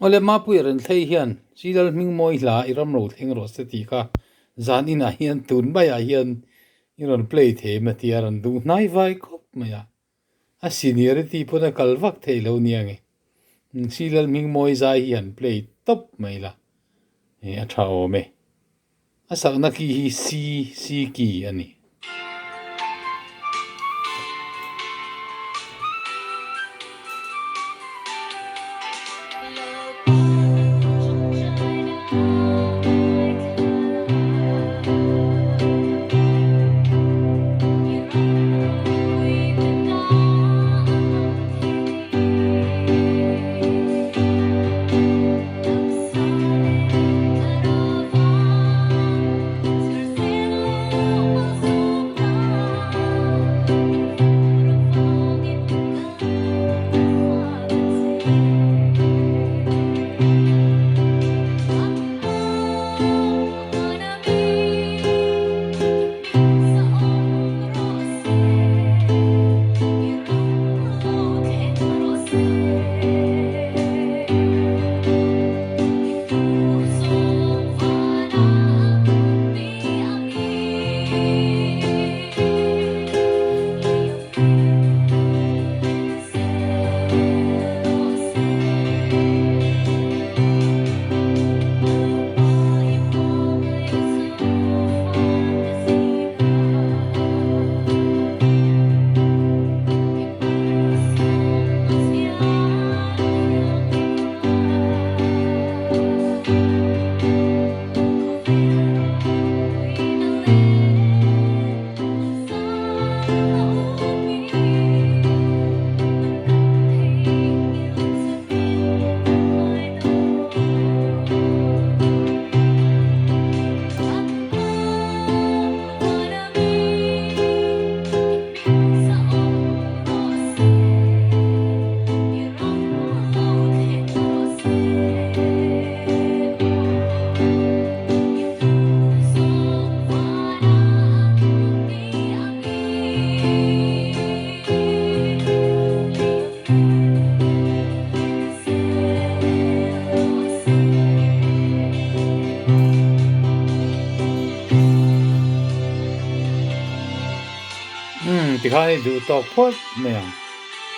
ole ma pui ren thei hian silal ming moi hla iram ro theng ro se ti kha zan in a hian tun bai a hian iron play the ma ti aran du nai vai khop maya a seniority pona kalvak thei lo niange silal ming moi za hian play top mai la e a tha o me a sak na ki hi c ki ani ti khai du tok phot me